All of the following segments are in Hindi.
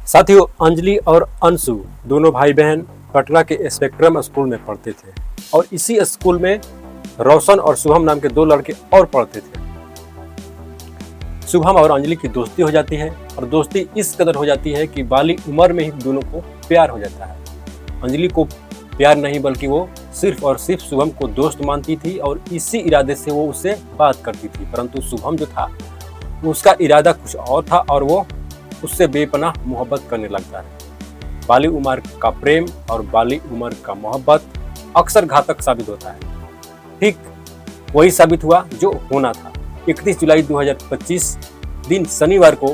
साथियों, अंजलि और अंशु दोनों भाई बहन पटना के स्पेक्ट्रम स्कूल में पढ़ते थे और इसी स्कूल में रोशन और शुभम नाम के दो लड़के और पढ़ते थे। शुभम और अंजलि की दोस्ती हो जाती है और दोस्ती इस कदर हो जाती है कि बाली उम्र में ही दोनों को प्यार हो जाता है। अंजलि को प्यार नहीं बल्कि वो सिर्फ और सिर्फ शुभम को दोस्त मानती थी और इसी इरादे से वो उससे बात करती थी, परंतु शुभम जो था उसका इरादा कुछ और था और वो उससे बेपनाह मोहब्बत करने लगता है। बाली उम्र का प्रेम और बाली उम्र का मोहब्बत अक्सर घातक साबित होता है। ठीक वही साबित हुआ जो होना था। 31 जुलाई 2025 दिन शनिवार को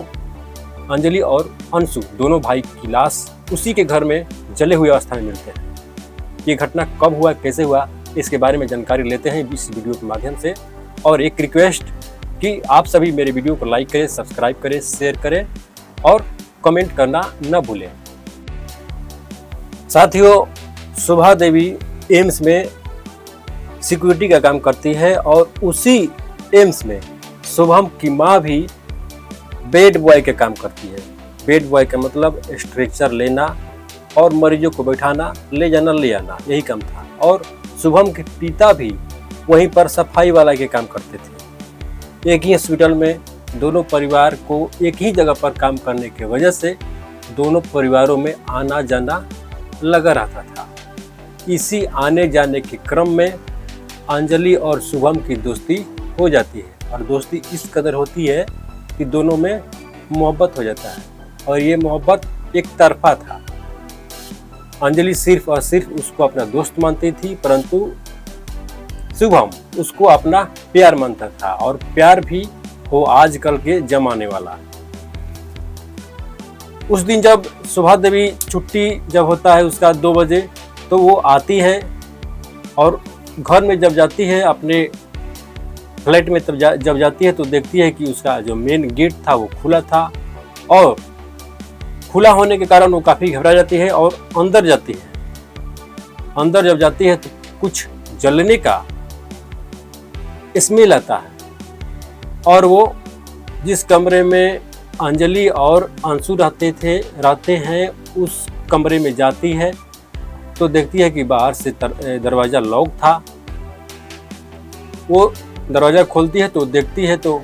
अंजलि और अंशु दोनों भाई की लाश उसी के घर में जले हुए अवस्था में मिलते हैं। ये घटना कब हुआ, कैसे हुआ, इसके बारे में जानकारी लेते हैं इस वीडियो के माध्यम से। और एक रिक्वेस्ट कि आप सभी मेरे वीडियो को लाइक करें, सब्सक्राइब करें, शेयर करें और कमेंट करना न भूलें। साथियों, शोभा देवी एम्स में सिक्योरिटी का काम करती है और उसी एम्स में शुभम की माँ भी बेड बॉय के काम करती है। बेड बॉय का मतलब स्ट्रेचर लेना और मरीजों को बैठाना, ले जाना, ले आना, यही काम था। और शुभम के पिता भी वहीं पर सफाई वाला के काम करते थे। एक ही हॉस्पिटल में दोनों परिवार को एक ही जगह पर काम करने की वजह से दोनों परिवारों में आना जाना लगा रहता था। इसी आने जाने के क्रम में अंजलि और शुभम की दोस्ती हो जाती है और दोस्ती इस कदर होती है कि दोनों में मोहब्बत हो जाता है और ये मोहब्बत एक तरफा था। अंजलि सिर्फ और सिर्फ उसको अपना दोस्त मानती थी, परंतु शुभम उसको अपना प्यार मानता था और प्यार भी हो आजकल के जमाने वाला। उस दिन जब शोभा देवी छुट्टी जब होता है उसका 2 बजे, तो वो आती है और घर में जब जाती है अपने फ्लैट में जब जाती है तो देखती है कि उसका जो मेन गेट था वो खुला था और खुला होने के कारण वो काफ़ी घबरा जाती है और अंदर जाती है। अंदर जब जाती है तो कुछ जलने का स्मेल आता है और वो जिस कमरे में अंजलि और अंशु रहते हैं उस कमरे में जाती है तो देखती है कि बाहर से दरवाज़ा लॉक था। वो दरवाज़ा खोलती है तो देखती है तो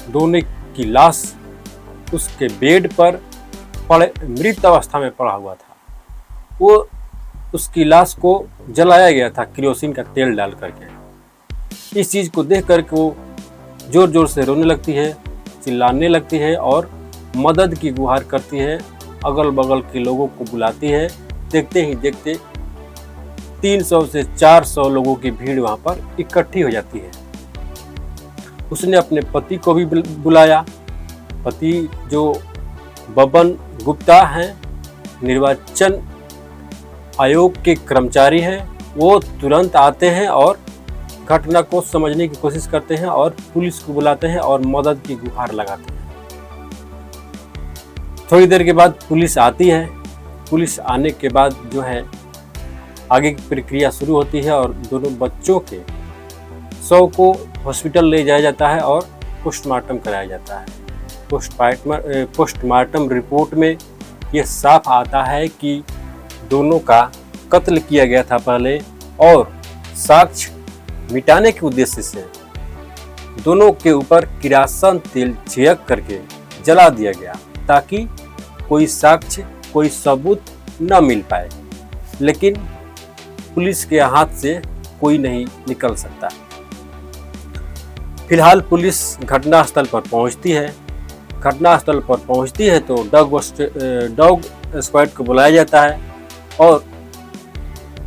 दोनों की लाश उसके बेड पर पड़े मृत अवस्था में पड़ा हुआ था। वो उसकी लाश को जलाया गया था केरोसिन का तेल डाल करके। इस चीज़ को देख करके वो जोर जोर से रोने लगती है, चिल्लाने लगती है और मदद की गुहार करती है। अगल बगल के लोगों को बुलाती है। देखते ही देखते 300 से 400 लोगों की भीड़ वहाँ पर इकट्ठी हो जाती है। उसने अपने पति को भी बुलाया। पति जो बबन गुप्ता हैं, निर्वाचन आयोग के कर्मचारी हैं, वो तुरंत आते हैं और घटना को समझने की कोशिश करते हैं और पुलिस को बुलाते हैं और मदद की गुहार लगाते हैं। थोड़ी देर के बाद पुलिस आती है। पुलिस आने के बाद जो है आगे की प्रक्रिया शुरू होती है और दोनों बच्चों के शव को हॉस्पिटल ले जाया जाता है और पोस्टमार्टम कराया जाता है। पोस्टमार्टम रिपोर्ट में ये साफ आता है कि दोनों का कत्ल किया गया था पहले और साक्ष्य मिटाने के उद्देश्य से दोनों के ऊपर किरासन तेल छिड़क करके जला दिया गया ताकि कोई साक्ष्य, कोई सबूत न मिल पाए। लेकिन पुलिस के हाथ से कोई नहीं निकल सकता। फिलहाल पुलिस घटनास्थल पर पहुंचती है। घटनास्थल पर पहुंचती है तो डॉग स्क्वाड को बुलाया जाता है और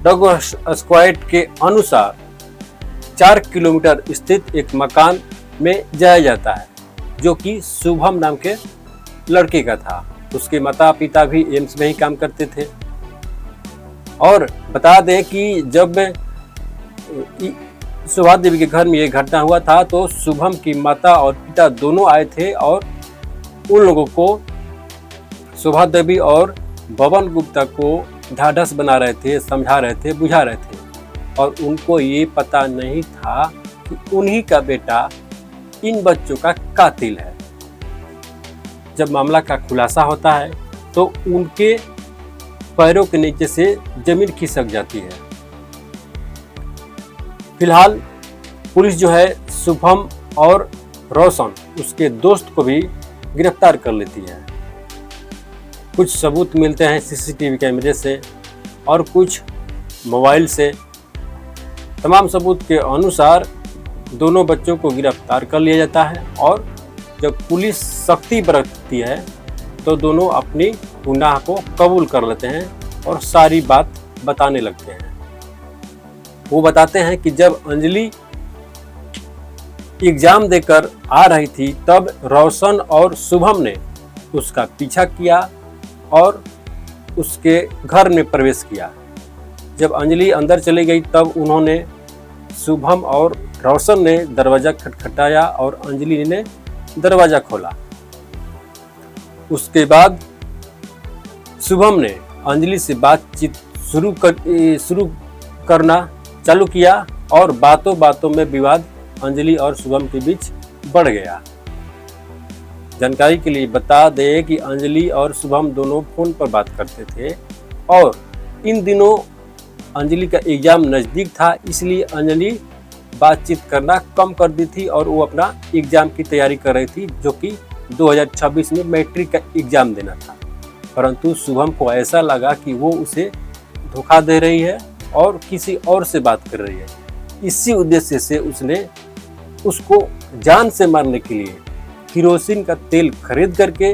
डॉग स्क्वाड के अनुसार 4 किलोमीटर स्थित एक मकान में जाया जाता है जो कि शुभम नाम के लड़के का था। उसके माता पिता भी एम्स में ही काम करते थे। और बता दें कि जब शोभा देवी के घर में ये घटना हुआ था तो शुभम की माता और पिता दोनों आए थे और उन लोगों को शोभा देवी और बबन गुप्ता को ढाढ़स बना रहे थे, समझा रहे थे, बुझा रहे थे और उनको ये पता नहीं था कि उन्हीं का बेटा इन बच्चों का कातिल है। जब मामला का खुलासा होता है तो उनके पैरों के नीचे से जमीन खिसक जाती है। फिलहाल पुलिस जो है शुभम और रोशन उसके दोस्त को भी गिरफ्तार कर लेती है। कुछ सबूत मिलते हैं सीसीटीवी कैमरे से और कुछ मोबाइल से। तमाम सबूत के अनुसार दोनों बच्चों को गिरफ्तार कर लिया जाता है और जब पुलिस सख्ती बरतती है तो दोनों अपनी गुनाह को कबूल कर लेते हैं और सारी बात बताने लगते हैं। वो बताते हैं कि जब अंजलि एग्जाम देकर आ रही थी तब रोशन और शुभम ने उसका पीछा किया और उसके घर में प्रवेश किया। जब अंजलि अंदर चली गई तब उन्होंने शुभम और रोशन ने दरवाजा खटखटाया और अंजलि ने दरवाजा खोला। उसके बाद शुभम ने अंजलि से बातचीत शुरू करना चालू किया और बातों बातों में विवाद अंजलि और शुभम के बीच बढ़ गया। जानकारी के लिए बता दें कि अंजलि और शुभम दोनों फोन पर बात करते थे और इन दिनों अंजलि का एग्जाम नज़दीक था, इसलिए अंजलि बातचीत करना कम कर दी थी और वो अपना एग्जाम की तैयारी कर रही थी जो कि 2026 में मैट्रिक का एग्जाम देना था। परंतु शुभम को ऐसा लगा कि वो उसे धोखा दे रही है और किसी और से बात कर रही है। इसी उद्देश्य से उसने उसको जान से मारने के लिए केरोसिन का तेल खरीद करके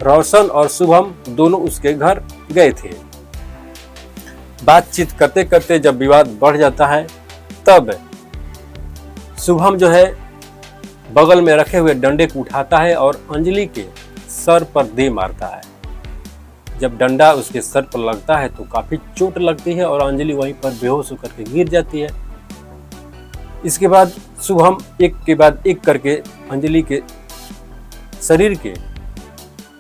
रोशन और शुभम दोनों उसके घर गए थे। बातचीत करते करते जब विवाद बढ़ जाता है तब शुभम जो है बगल में रखे हुए डंडे को उठाता है और अंजलि के सर पर दे मारता है। जब डंडा उसके सर पर लगता है तो काफी चोट लगती है और अंजलि वहीं पर बेहोश होकर के गिर जाती है। इसके बाद शुभम एक के बाद एक करके अंजलि के शरीर के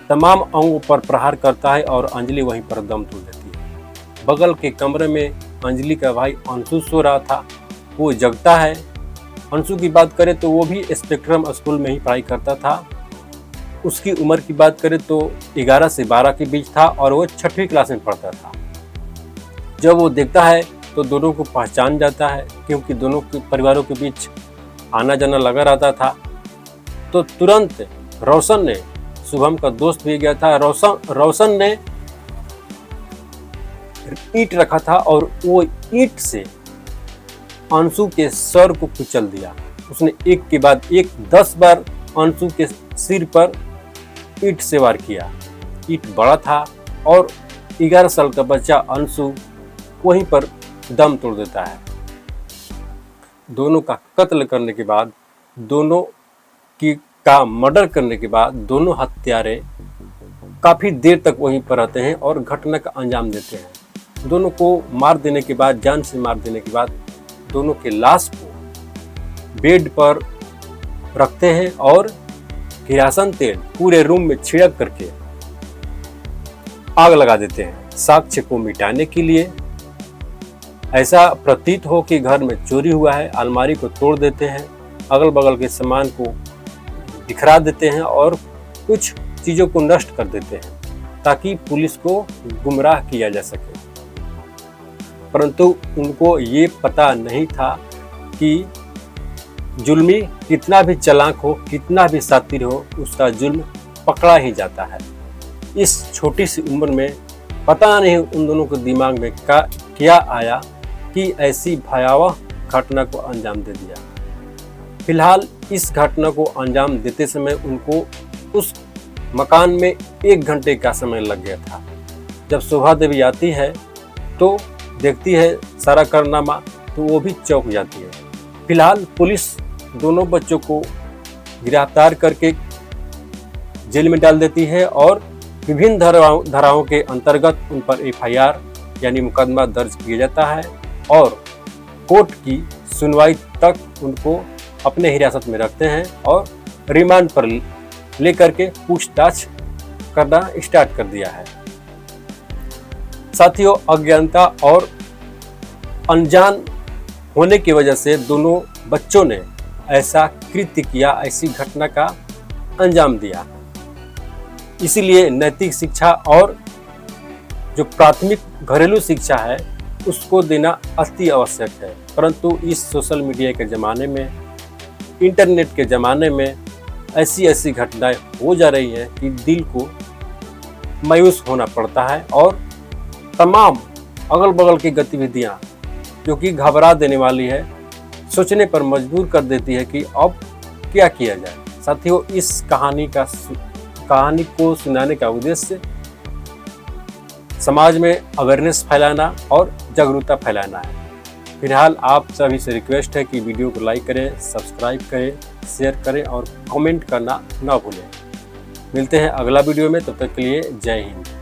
तमाम अंगों पर प्रहार करता है और अंजलि वहीं पर दम तोड़ देती है। बगल के कमरे में अंजलि का भाई अंशु सो रहा था, वो जगता है। अंशु की बात करें तो वो भी स्पेक्ट्रम स्कूल में ही पढ़ाई करता था। उसकी उम्र की बात करें तो 11 से 12 के बीच था और वो 6वीं क्लास में पढ़ता था। जब वो देखता है तो दोनों को पहचान जाता है क्योंकि दोनों के परिवारों के बीच आना जाना लगा रहता था। तो तुरंत रोशन ने, शुभम का दोस्त भी गया था, रोशन ने ईंट रखा था और वो ईंट से अंशु के सर को कुचल दिया। उसने एक के बाद एक 10 बार अंशु के सिर पर ईंट से वार किया। ईंट बड़ा था और 11 साल का बच्चा अंशु वहीं पर दम तोड़ देता है। दोनों का कत्ल करने के बाद, दोनों का मर्डर करने के बाद दोनों हत्यारे काफी देर तक वहीं पर रहते हैं और घटना का अंजाम देते हैं। दोनों को मार देने के बाद, जान से मार देने के बाद दोनों के लाश को बेड पर रखते हैं और किरासन तेल पूरे रूम में छिड़क करके आग लगा देते हैं साक्ष्य को मिटाने के लिए। ऐसा प्रतीत हो कि घर में चोरी हुआ है। अलमारी को तोड़ देते हैं, अगल बगल के सामान को बिखरा देते हैं और कुछ चीज़ों को नष्ट कर देते हैं ताकि पुलिस को गुमराह किया जा सके। परंतु उनको ये पता नहीं था कि जुल्मी कितना भी चालाक हो, कितना भी शातिर हो, उसका जुल्म पकड़ा ही जाता है। इस छोटी सी उम्र में पता नहीं उन दोनों के दिमाग में क्या आया कि ऐसी भयावह घटना को अंजाम दे दिया। फिलहाल इस घटना को अंजाम देते समय उनको उस मकान में 1 घंटे का समय लग गया था। जब शोभा देवी आती है तो देखती है सारा कारनामा तो वो भी चौंक जाती है। फिलहाल पुलिस दोनों बच्चों को गिरफ्तार करके जेल में डाल देती है और विभिन्न धाराओं के अंतर्गत उन पर FIR यानी मुकदमा दर्ज किया जाता है और कोर्ट की सुनवाई तक उनको अपने हिरासत में रखते हैं और रिमांड पर लेकर के पूछताछ करना स्टार्ट कर दिया है। साथियों, अज्ञानता और अनजान होने की वजह से दोनों बच्चों ने ऐसा कृत्य किया, ऐसी घटना का अंजाम दिया। इसीलिए नैतिक शिक्षा और जो प्राथमिक घरेलू शिक्षा है उसको देना अति आवश्यक है। परंतु इस सोशल मीडिया के ज़माने में, इंटरनेट के ज़माने में ऐसी ऐसी घटनाएं हो जा रही हैं कि दिल को मायूस होना पड़ता है और तमाम अगल बगल की गतिविधियां जो कि घबरा देने वाली है, सोचने पर मजबूर कर देती है कि अब क्या किया जाए। साथियों, इस कहानी को सुनाने का उद्देश्य समाज में अवेयरनेस फैलाना और जागरूकता फैलाना है। फिलहाल आप सभी से रिक्वेस्ट है कि वीडियो को लाइक करें, सब्सक्राइब करें, शेयर करें और कमेंट करना ना भूलें। मिलते हैं अगला वीडियो में, तब तक के लिए जय हिंद।